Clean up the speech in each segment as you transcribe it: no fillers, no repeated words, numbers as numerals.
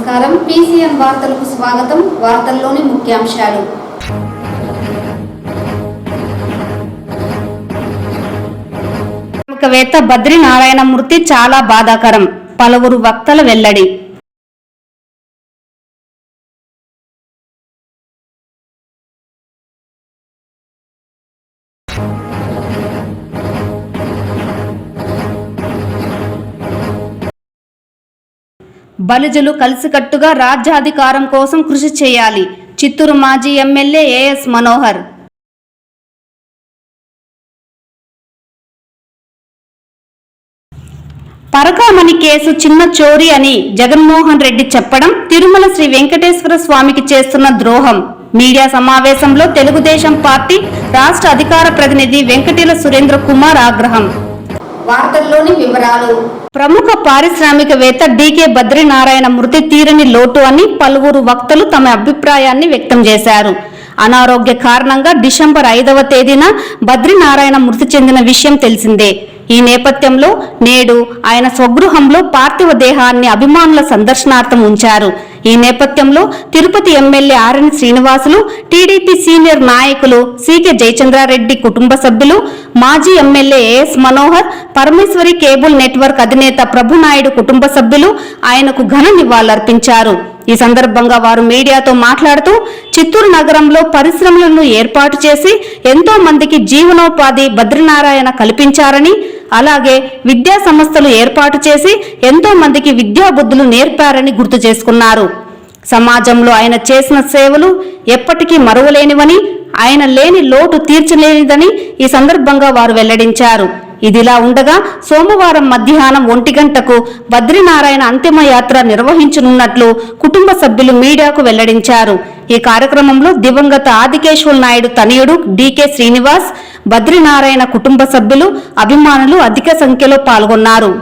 నమస్కారం. PCM వార్తలకు స్వాగతం. వార్తల్లోని ముఖ్యాంశాలు. వేత్త బద్రి నారాయణ మృతి చాలా బాధాకరం. పలువురు వక్తల వెల్లడి. బలిజలు కలిసికట్టుగా రాజ్యాధికారం కోసం కృషి చేయాలి. చిత్తూరు మాజీ MLA AS Manohar. Parakamani case చిన్న చోరీ అని జగన్మోహన్ రెడ్డి చెప్పడం తిరుమల శ్రీ వెంకటేశ్వర స్వామికి చేస్తున్న ద్రోహం. మీడియా సమావేశంలో తెలుగుదేశం పార్టీ రాష్ట్ర అధికార ప్రతినిధి వెంకటేల సురేంద్ర కుమార్ ఆగ్రహం. వార్తల్లోని వివరాలు. ప్రముఖ పారిశ్రామికవేత్త DK బద్రి నారాయణ మృతి తీరని లోటు అని పలువురు వక్తలు తమ అభిప్రాయాన్ని వ్యక్తం చేశారు. అనారోగ్య కారణంగా డిసెంబర్ 5వ తేదీన బద్రి నారాయణ మృతి చెందిన విషయం తెలిసిందే. ఈ నేపథ్యంలో నేడు ఆయన స్వగృహంలో పార్థివ దేహాన్ని అభిమానుల సందర్శనార్థం ఉంచారు. ఈ నేపథ్యంలో Tirupati MLA RN Srinivasulu, TDP senior నాయకులు CK జయచంద్రారెడ్డి కుటుంబ సభ్యులు, మాజీ MLA AS Manohar, Parameswari cable network అధినేత ప్రభునాయుడు కుటుంబ సభ్యులు ఆయనకు ఘన నివాళులర్పించారు. ఈ సందర్భంగా వారు మీడియాతో మాట్లాడుతూ చిత్తూరు నగరంలో పరిశ్రమలను ఏర్పాటు చేసి ఎంతో మందికి జీవనోపాధి బద్రినారాయణ కల్పించారని, అలాగే విద్యా సంస్థలు ఏర్పాటు చేసి ఎంతో మందికి విద్యాబుద్ధులు నేర్పారని గుర్తు చేసుకున్నారు. సమాజంలో ఆయన చేసిన సేవలు ఎప్పటికీ మరువలేనివని, ఆయన లేని లోటు తీర్చలేనిదని ఈ సందర్భంగా వారు వెల్లడించారు. ఇదిలా ఉండగా సోమవారం మధ్యాహ్నం 1 గంటకు బద్రినారాయణ అంతిమయాత్ర నిర్వహించనున్నట్లు కుటుంబ సభ్యులు మీడియాకు వెల్లడించారు. ఈ కార్యక్రమంలో దివంగత ఆదికేశ్వర నాయుడు తనయుడు DK శ్రీనివాస్, బద్రినారాయణ కుటుంబ సభ్యులు, అభిమానులు అధిక సంఖ్యలో పాల్గొన్నారు.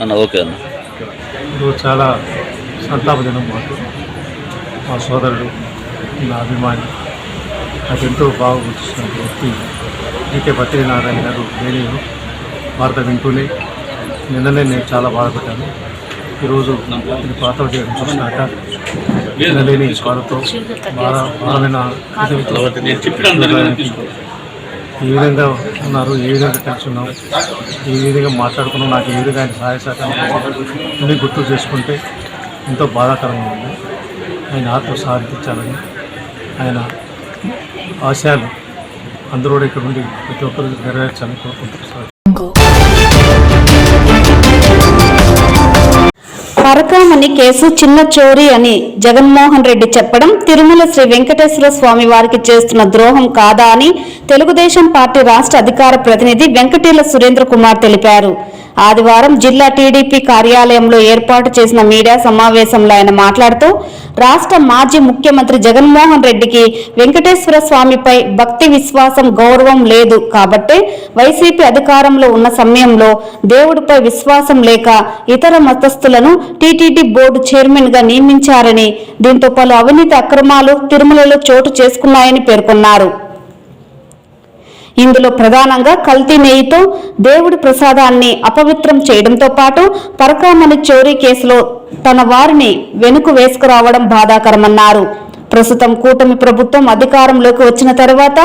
అన్న ఓకే అన్న. ఇది చాలా సంతాప దినం మాకు. మా సోదరుడు, నా అభిమాని, నాకు ఎంతో బాగా గుర్తిస్తున్న వ్యక్తి ఈకే బద్రీనారాయణ గారు రేడియో వార్త వింటూనే నిన్ననే నేను చాలా బాధపడ్డాను. ఈరోజు ఇది పాత చేయడం చూసినాక నిన్నలేని బాధతో బాధమైన ఏ విధంగా ఉన్నారు, ఏ విధంగా కలిసి ఉన్నాం, ఏ విధంగా మాట్లాడుకున్నాం, నాకు ఏ విధంగా ఆయన సహాయ సహకారం అన్నీ గుర్తు చేసుకుంటే ఎంతో బాధాకరంగా ఉంది. ఆయన ఆత్మ సాధించాలని, ఆయన ఆశయాలు అందరూ కూడా ఇక్కడ నుండి ప్రతి ఒక్కరు నెరవేర్చాలని కోరుకుంటున్నారు సార్. పరకామణి కేసు చిన్న చోరీ అని జగన్మోహన్ రెడ్డి చెప్పడం తిరుమల శ్రీ వెంకటేశ్వర స్వామి వారికి చేస్తున్న ద్రోహం కాదా అని తెలుగుదేశం పార్టీ రాష్ట్ర అధికార ప్రతినిధి వెంకటేల సురేంద్ర కుమార్ తెలిపారు. ఆదివారం జిల్లా టీడీపీ కార్యాలయంలో ఏర్పాటు చేసిన మీడియా సమావేశంలో ఆయన మాట్లాడుతూ రాష్ట్ర మాజీ ముఖ్యమంత్రి జగన్మోహన్ రెడ్డికి వెంకటేశ్వర స్వామిపై భక్తి, విశ్వాసం, గౌరవం లేదు కాబట్టే వైసీపీ అధికారంలో ఉన్న సమయంలో దేవుడిపై విశ్వాసం లేక ఇతర మతస్థులను టీటీడీ బోర్డు చైర్మన్ గా నియమించారని, దీంతో పలు అవినీతి అక్రమాలు తిరుమలలో చోటు చేసుకున్నాయని పేర్కొన్నారు. ఇందులో ప్రధానంగా కల్తీ నెయ్యితో దేవుడి ప్రసాదాన్ని అపవిత్రం చేయడంతో పాటు పరకామణి చోరీ కేసులో తన వారిని వెనుక వేసుకురావడం బాధాకరమన్నారు. ప్రస్తుతం కూటమి ప్రభుత్వం అధికారంలోకి వచ్చిన తర్వాత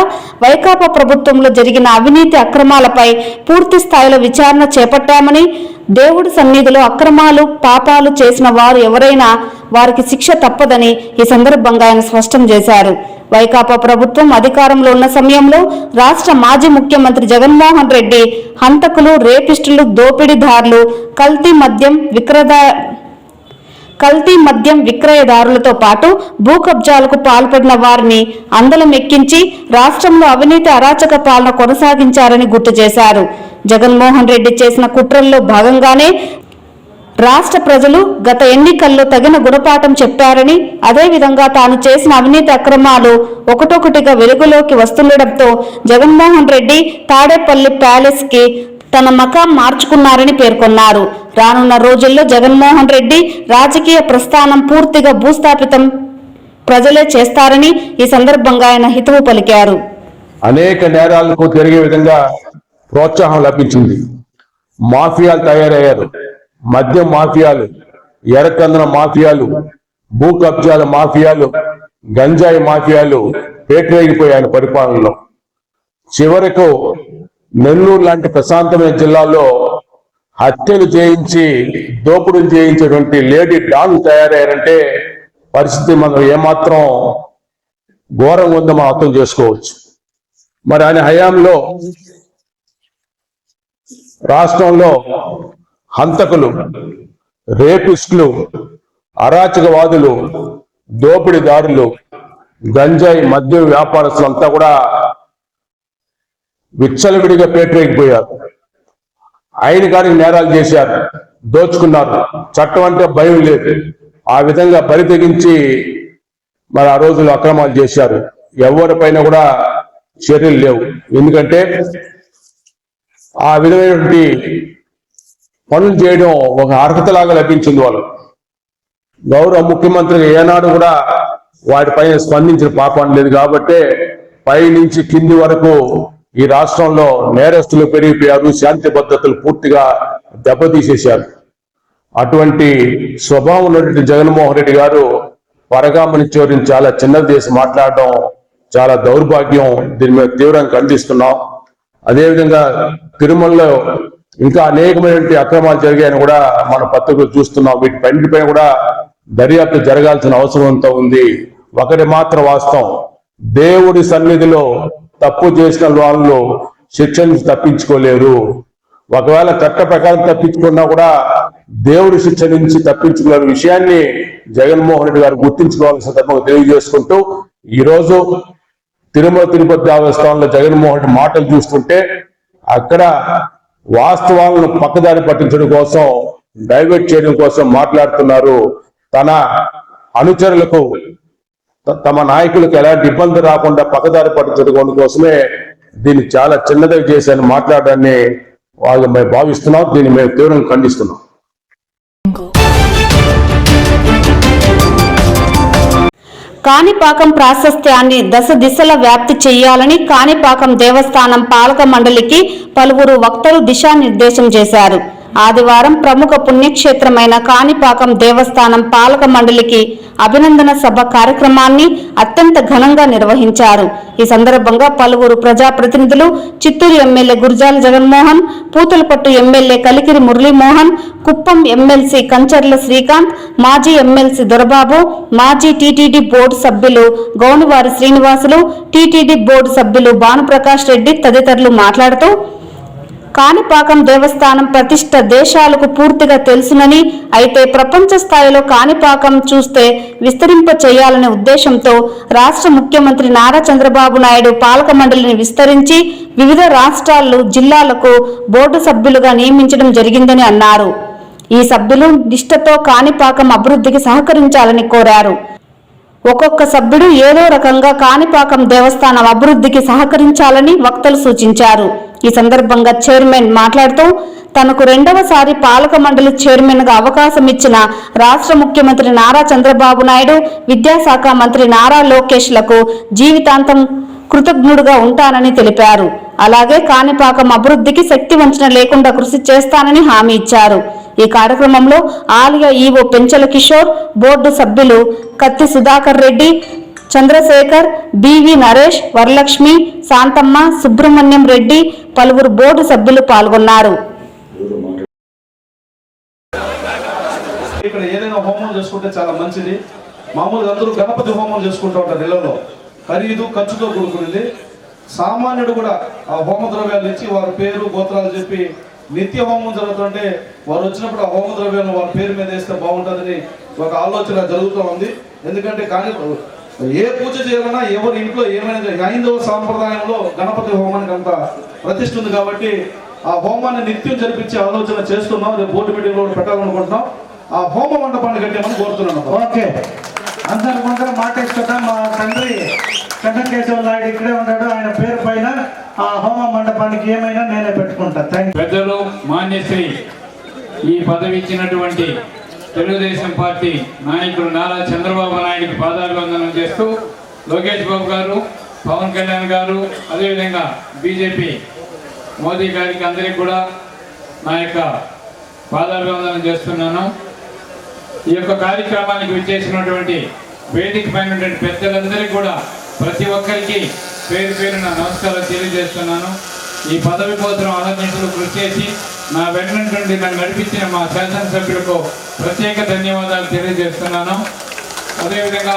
వైకాపా ప్రభుత్వంలో జరిగిన అవినీతి అక్రమాలపై పూర్తి స్థాయిలో విచారణ చేపట్టామని, దేవుడి సన్నిధిలో అక్రమాలు, పాపాలు చేసిన వారు ఎవరైనా వారికి శిక్ష తప్పదని ఈ సందర్భంగా ఆయన స్పష్టం చేశారు. వైకాపా ప్రభుత్వం అధికారంలో ఉన్న సమయంలో రాష్ట్ర మాజీ ముఖ్యమంత్రి జగన్మోహన్ రెడ్డి హంతకులు, రేపిస్టులు, దోపిడీదారులు, కల్తీ మద్యం విక్రయదారులతో పాటు భూ కబ్జాలకు పాల్పడిన వారిని అందలం ఎక్కించి రాష్ట్రంలో అవినీతి అరాచక పాలన కొనసాగించారని గుర్తు చేశారు. జగన్మోహన్ రెడ్డి చేసిన కుట్రల్లో భాగంగానే రాష్ట్ర ప్రజలు గత ఎన్నికల్లో తగిన గుణపాఠం చెప్పారని, అదేవిధంగా తాను చేసిన అవినీతి అక్రమాలు ఒకటొకటిగా వెలుగులోకి వస్తుండటంతో జగన్మోహన్ రెడ్డి తాడేపల్లి ప్యాలెస్ కి తన మకాం మార్చుకున్నారని పేర్కొన్నారు. రానున్న రోజుల్లో జగన్మోహన్ రెడ్డి రాజకీయ ప్రస్థానం పూర్తిగా భూస్థాపితం ప్రజలే చేస్తారని ఈ సందర్భంగా ఆయన హితవు పలికారు. అనేక నేరాలకు జరిగే విధంగా ప్రోత్సాహం లభించింది. మాఫియాలు తయారయ్యారు. మద్యం మాఫియాలు, ఎర్రచందనం మాఫియాలు, భూ కబ్జాల మాఫియాలు, గంజాయి మాఫియాలు పేటరేగిపోయాయి పరిపాలనలో. చివరకు నెల్లూరు లాంటి ప్రశాంతమైన జిల్లాలో హత్యలు చేయించి దోపిడీలు చేయించేటువంటి లేడీ డాన్ తయారయ్యారంటే పరిస్థితి మనం ఏమాత్రం ఘోరంగా ఉందో మనం అర్థం చేసుకోవచ్చు. మరి ఆయన హయాంలో రాష్ట్రంలో హంతకులు, రేపిస్టులు, అరాచకవాదులు, దోపిడీదారులు, గంజాయి మద్యం వ్యాపారస్తులంతా కూడా విచ్చలవిడిగా పేటరేగిపోయారు. ఆయన గారికి నేరాలు చేశారు, దోచుకున్నారు. చట్టం అంటే భయం లేదు. ఆ విధంగా బరి తెగించి మరి ఆ రోజుల్లో అక్రమాలు చేశారు. ఎవరిపైన కూడా చర్యలు లేవు. ఎందుకంటే ఆ విధమైనటువంటి పనులు చేయడం ఒక అర్హతలాగా లభించింది వాళ్ళు. గౌరవ ముఖ్యమంత్రి ఏనాడు కూడా వాటిపైన స్పందించిన పాపం లేదు. కాబట్టి పై నుంచి కింది వరకు ఈ రాష్ట్రంలో నేరస్తులు పెరిగిపోయారు. శాంతి భద్రతలు పూర్తిగా దెబ్బతీసేశారు. అటువంటి స్వభావం ఉన్నటువంటి జగన్మోహన్ రెడ్డి గారు పరకామణి చోరీని చాలా చిన్నది చేసి మాట్లాడడం చాలా దౌర్భాగ్యం. దీని మీద తీవ్రంగా ఖండిస్తున్నాం. అదేవిధంగా తిరుమలలో ఇంకా అనేకమైనటువంటి అక్రమాలు జరిగాయని కూడా మన పత్రికలు చూస్తున్నాం. వీటిపైన కూడా దర్యాప్తు జరగాల్సిన అవసరం అంతా ఉంది. ఒకటి మాత్రం వాస్తవం, దేవుడి సన్నిధిలో తప్పు చేసిన వాళ్ళు శిక్ష నుంచి తప్పించుకోలేరు. ఒకవేళ చట్ట ప్రకారం తప్పించుకున్నా కూడా దేవుడి శిక్ష నుంచి తప్పించుకునే విషయాన్ని జగన్మోహన్ రెడ్డి గారు గుర్తించుకోవాల్సిన సందర్భంగా తెలియజేసుకుంటూ, ఈరోజు తిరుమల తిరుపతి దేవస్థానంలో జగన్మోహన్ రెడ్డి మాటలు చూస్తుంటే అక్కడ వాస్తవాలను పక్కదారి పట్టించడం కోసం, డైవర్ట్ చేయడం కోసం మాట్లాడుతున్నారు. తన అనుచరులకు, తమ నాయకులకు ఎలాంటి ఇబ్బంది రాకుండా పక్కదారి పట్టించడం కోసమే దీన్ని చాలా చిన్నదిగా చేశాను మాట్లాడాన్ని వాళ్ళు మేము భావిస్తున్నాం. దీన్ని మేము తీవ్రంగా ఖండిస్తున్నాం. కాణిపాకం ప్రాశస్త్యాన్ని దశ దిశల వ్యాప్తి చేయాలని కాణిపాకం దేవస్థానం పాలక మండలికి పలువురు వక్తలు దిశానిర్దేశం చేశారు. ఆదివారం ప్రముఖ పుణ్యక్షేత్రమైన కాణిపాకం దేవస్థానం పాలక మండలికి అభినందన సభ కార్యక్రమాన్ని అత్యంత ఘనంగా నిర్వహించారు. ఈ సందర్భంగా పలువురు ప్రజాప్రతినిధులు, Chittoor MLA Gurajala Jaganmohan, Puthalapattu MLA Kalikiri Muralimohan, Kuppam MLC Kancharla Srikanth, మాజీ ఎమ్మెల్సీ దొరబాబు, మాజీ టీటీడీ బోర్డు సభ్యులు గౌనివారి శ్రీనివాసులు, టీటీడీ బోర్డు సభ్యులు భానుప్రకాష్ రెడ్డి తదితరులు మాట్లాడుతూ కాణిపాకం దేవస్థానం ప్రతిష్ట దేశాలకు పూర్తిగా తెలుసునని, అయితే ప్రపంచ స్థాయిలో కాణిపాకం చూస్తే విస్తరింప చేయాలనే ఉద్దేశంతో రాష్ట్ర ముఖ్యమంత్రి నారా చంద్రబాబు నాయుడు పాలక మండలిని విస్తరించి వివిధ రాష్ట్రాలు, జిల్లాలకు బోర్డు సభ్యులుగా నియమించడం జరిగిందని అన్నారు. ఈ సభ్యులు నిష్ఠతో కాణిపాకం అభివృద్ధికి సహకరించాలని కోరారు. ఒక్కొక్క సభ్యుడు ఏదో రకంగా కాణిపాకం దేవస్థానం అభివృద్ధికి సహకరించాలని వక్తలు సూచించారు. ఈ సందర్భంగా చైర్మన్ మాట్లాడుతూ తనకు రెండవసారి పాలక మండలి చైర్మన్ గా అవకాశం ఇచ్చిన రాష్ట్ర ముఖ్యమంత్రి నారా చంద్రబాబు నాయుడు, విద్యాశాఖ మంత్రి నారా లోకేష్ లకు జీవితాంతం కృతజ్ఞుడుగా ఉంటానని తెలిపారు. అలాగే కాణిపాకం అభివృద్ధికి శక్తి వంచన లేకుండా కృషి చేస్తానని హామీ ఇచ్చారు. ఈ కార్యక్రమంలో ఆలయ ఈవో పెంచల కిషోర్, బోర్డు సభ్యులు కత్తి సుధాకర్ రెడ్డి, చంద్రశేఖర్, బివి నరేష్, వరలక్ష్మి, శాంతమ్మ, సుబ్రహ్మణ్యం రెడ్డి, పలువురు బోర్డు సభ్యులు పాల్గొన్నారు. ఇక్కడ ఏదైనా హోమం చేసుకుంటే చాలా మంచిది. మామూలుగా అందరూ గణపతి హోమం చేసుకుంటూ ఉంటారు నెలలో. ఖరీదు ఖర్చుతో కూడుకునేది. సామాన్యుడు కూడా ఆ హోమ ద్రవ్యాలు ఇచ్చి వారి పేరు గోత్రాలు చెప్పి నిత్య హోమం జరుగుతుంటే వారు వచ్చినప్పుడు ఆ హోమ ద్రవ్యాలను వారి పేరు మీద వేస్తే బాగుంటుందని ఒక ఆలోచన జరుగుతూ ఉంది. ఎందుకంటే కానీ ఏ పూజ చేయాలన్నా ఎవరి ఇంట్లో ఏమైనా హైందవ సాంప్రదాయంలో గణపతి హోమానికి అంత ప్రతిష్ఠ ఉంది కాబట్టి ఆ హోమాన్ని నిత్యం జరిపించే ఆలోచన చేస్తున్నాం. రేపు బోర్డు మీటింగ్లో పెట్టాలనుకుంటున్నాం. ఆ హోమ మండపాన్ని కట్టామని కోరుతున్నాను. ఓకే, అందరం మాటేసుకుంటాం. మా తండ్రి చెన్నకేశవ నాయుడు ఇక్కడే ఉన్నాడు. ఆయన పేరు పైన ఆ హోమ మండపానికి ఏమైనా నేనే పెట్టుకుంటా. పెద్దలు మాన్యశ్రీ ఈ పదవి ఇచ్చినటువంటి తెలుగుదేశం పార్టీ నాయకుడు నారా చంద్రబాబు నాయుడికి పాదాభివందనం చేస్తూ, లోకేష్ బాబు గారు, పవన్ కళ్యాణ్ గారు, అదేవిధంగా బీజేపీ మోదీ గారికి అందరికీ కూడా నా యొక్క పాదాభివందనం చేస్తున్నాను. ఈ యొక్క కార్యక్రమానికి విచ్చేసినటువంటి వేదిక పైన పెద్దలందరికీ కూడా ప్రతి ఒక్కరికి పేరు పేరున నమస్కారం తెలియజేస్తున్నాను. ఈ పదవి కోసం అనంతలు కృషి చేసి నా వెంటనే నన్ను నడిపించిన మా శాసనసభ్యులకు ప్రత్యేక ధన్యవాదాలు తెలియజేస్తున్నాను. అదేవిధంగా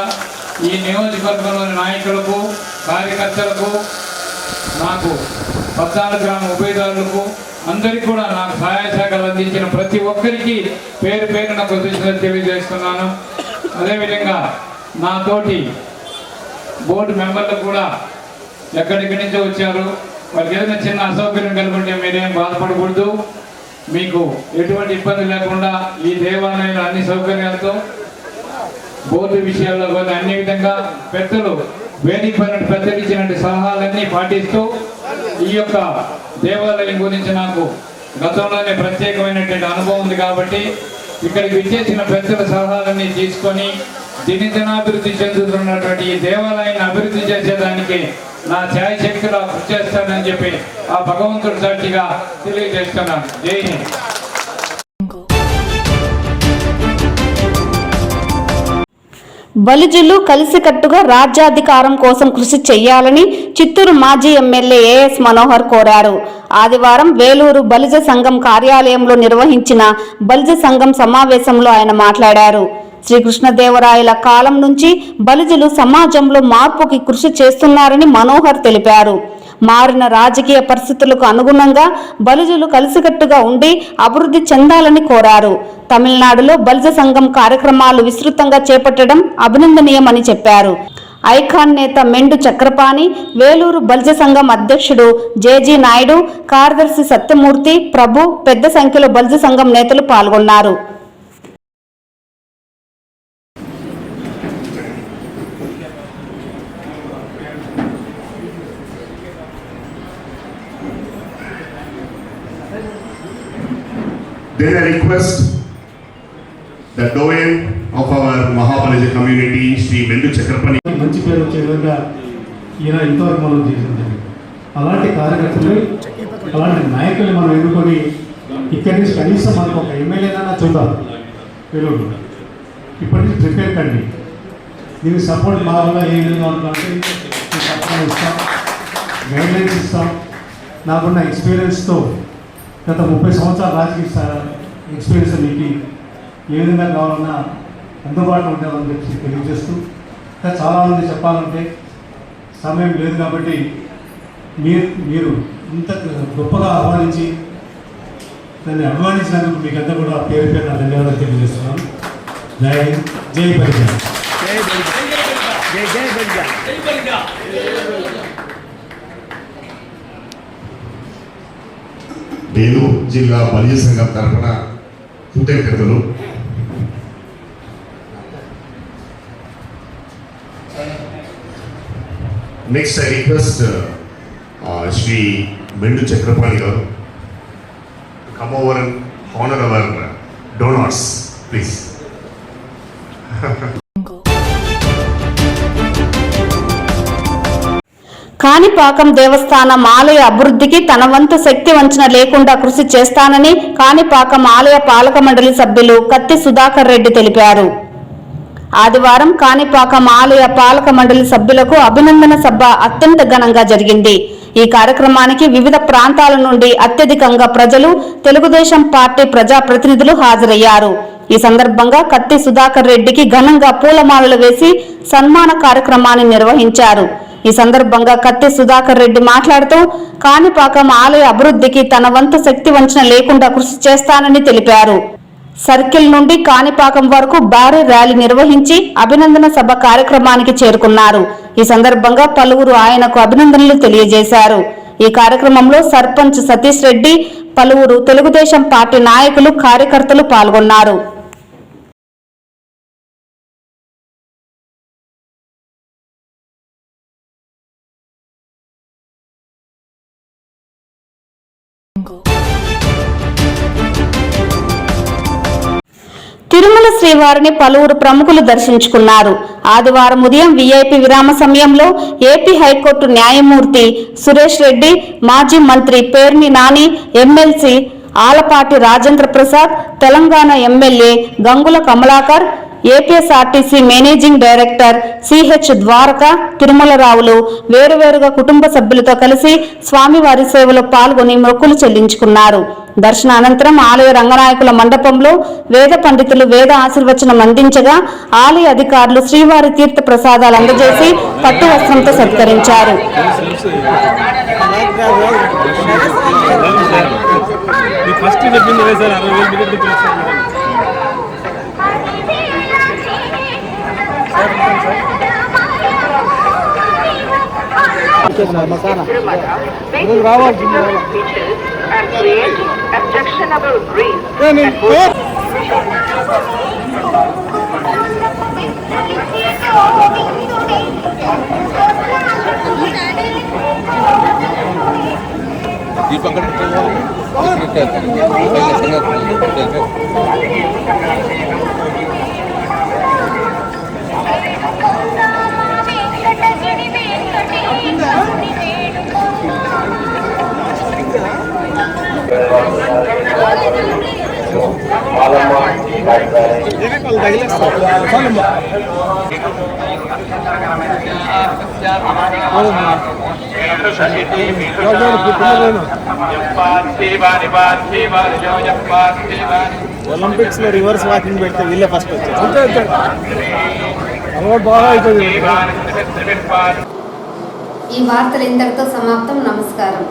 ఈ నియోజకవర్గంలోని నాయకులకు, కార్యకర్తలకు, నాకు 14 గ్రామ ఉభయదారులకు అందరికీ కూడా నాకు సహాయ శాఖలు అందించిన ప్రతి ఒక్కరికి పేరు పేరున కృతజ్ఞతలు తెలియజేస్తున్నాను. అదేవిధంగా నాతోటి బోర్డు మెంబర్లు కూడా ఎక్కడికి నుంచో వచ్చారు. వాళ్ళకి ఏదైనా చిన్న అసౌకర్యం కలుగుంటే మీరేం బాధపడకూడదు. మీకు ఎటువంటి ఇబ్బంది లేకుండా ఈ దేవాలయంలో అన్ని సౌకర్యాలతో బోర్డు విషయాల్లో కూడా అన్ని విధంగా పెద్దలు వేదిక పైన పెద్దలు ఇచ్చినటువంటి సలహాలన్నీ పాటిస్తూ ఈ యొక్క దేవాలయం గురించి నాకు గతంలోనే ప్రత్యేకమైనటువంటి అనుభవం ఉంది కాబట్టి ఇక్కడికి విచ్చేసిన పెద్దల సలహాలన్నీ తీసుకొని దినదినాభివృద్ధి చెందుతున్నటువంటి ఈ దేవాలయాన్ని అభివృద్ధి చేసేదానికి నా ఛాయశక్తిలో కృషి చేస్తానని చెప్పి ఆ భగవంతుడి సాక్షిగా తెలియజేస్తున్నాను. జై హింద్. బలిజులు కలిసికట్టుగా రాజ్యాధికారం కోసం కృషి చేయాలని చిత్తూరు మాజీ ఎమ్మెల్యే ఏఎస్ మనోహర్ కోరారు. ఆదివారం వేలూరు బలిజ సంఘం కార్యాలయంలో నిర్వహించిన బలిజ సంఘం సమావేశంలో ఆయన మాట్లాడారు. శ్రీకృష్ణదేవరాయల కాలం నుంచి బలిజులు సమాజంలో మార్పుకి కృషి చేస్తున్నారని మనోహర్ తెలిపారు. మారిన రాజకీయ పరిస్థితులకు అనుగుణంగా బలిజులు కలిసికట్టుగా ఉండి అభివృద్ధి చెందాలని కోరారు. తమిళనాడులో బలిజ సంఘం కార్యక్రమాలు విస్తృతంగా చేపట్టడం అభినందనీయమని చెప్పారు. ఐకాన్ నేత మెండు చక్రపాణి, వేలూరు బలిజ సంఘం అధ్యక్షుడు జేజీ నాయుడు, కార్యదర్శి సత్యమూర్తి, ప్రభు పెద్ద సంఖ్యలో బలిజ సంఘం నేతలు పాల్గొన్నారు. Then I request the doyen of our Mahabaliza community, Sri Mendu Chakrapani. మంచి పేరు వచ్చే విధంగా ఈయన ఇంతవరకు మనం చేసింది. అలాంటి కార్యకర్తలు, అలాంటి నాయకులు మనం ఎన్నుకొని ఇక్కడి నుంచి కనీసం మనకు ఒక ఎమ్మెల్యేనైనా చూద్దాం. తెలుగు ఇప్పటి నుంచి ప్రిపేర్ కండి. దీనికి సపోర్ట్ మా వల్ల ఏ విధంగా ఉంటుందంటే సపోర్ట్ ఇస్తాం, గైడ్లైన్స్ ఇస్తాం. నాకున్న ఎక్స్పీరియన్స్తో గత 30 సంవత్సరాల రాజకీయ ఎక్స్పీరియన్స్ మీకు ఏ విధంగా కావాలన్నా అందుబాటులో ఉంటుందని చెప్పి తెలియజేస్తూ, ఇంకా చాలామంది చెప్పాలంటే సమయం లేదు కాబట్టి మీరు ఇంత గొప్పగా ఆహ్వానించి దాన్ని అభిమానించినందుకు మీకంతా కూడా పేరు పేరు నా ధన్యవాదాలు తెలియజేస్తున్నాను. జై హింద్, జై పరిజన్. నేను జిల్లా బలియ సంఘం తరఫున కృతజ్ఞతలు. Next I request Shri Mendu Chakrapani garu come over and honor our donors, please. Kanipakam దేవస్థానం ఆలయ అభివృద్ధికి తన వంతు శక్తి వంచన లేకుండా కృషి చేస్తానని కాణిపాకం ఆలయ పాలక మండలి సభ్యులు కత్తి సుధాకర్ రెడ్డి తెలిపారు. ఆదివారం కాణిపాకం ఆలయ పాలక మండలి సభ్యులకు అభినందన సభ అత్యంత ఘనంగా జరిగింది. ఈ కార్యక్రమానికి వివిధ ప్రాంతాల నుండి అత్యధికంగా ప్రజలు, తెలుగుదేశం పార్టీ ప్రజాప్రతినిధులు హాజరయ్యారు. ఈ సందర్భంగా కత్తి సుధాకర్ రెడ్డికి ఘనంగా పూలమాలలు వేసి సన్మాన కార్యక్రమాన్ని నిర్వహించారు. ఈ సందర్భంగా కత్తి సుధాకర్ రెడ్డి మాట్లాడుతూ కాణిపాకం ఆలయ అభివృద్ధికి తన వంతు శక్తి వంచన లేకుండా కృషి చేస్తానని తెలిపారు. సర్కిల్ నుండి కాణిపాకం వరకు భారీ ర్యాలీ నిర్వహించి అభినందన సభ కార్యక్రమానికి చేరుకున్నారు. ఈ సందర్భంగా పలువురు ఆయనకు అభినందనలు తెలియజేశారు. ఈ కార్యక్రమంలో సర్పంచ్ సతీష్ రెడ్డి, పలువురు తెలుగుదేశం పార్టీ నాయకులు, కార్యకర్తలు పాల్గొన్నారు. తిరుమల శ్రీవారిని పలువురు ప్రముఖులు దర్శించుకున్నారు. ఆదివారం ఉదయం వీఐపీ విరామ సమయంలో ఏపీ హైకోర్టు న్యాయమూర్తి సురేష్ రెడ్డి, మాజీ మంత్రి Perni Nani, MLC Alapati Rajendra Prasad, Telangana MLA Gangula Kamalakar, APSRTC managing director CH Dwaraka తిరుమలరావులు వేరువేరుగా కుటుంబ సభ్యులతో కలిసి స్వామివారి సేవలో పాల్గొని మొక్కులు చెల్లించుకున్నారు. దర్శన అనంతరం ఆలయ రంగనాయకుల మండపంలో వేద పండితులు వేద ఆశీర్వచనం అందించగా ఆలయ అధికారులు శ్రీవారి తీర్థ ప్రసాదాలు అందజేసి పట్టు వస్త్రంతో సత్కరించారు. ఒలింపిక్స్ లో రివర్స్ వాకింగ్ పెడితే వీళ్ళే ఫస్ట్ వచ్చారు. ఈ వార్తలు ఇంతటితో సమాప్తం. నమస్కారం.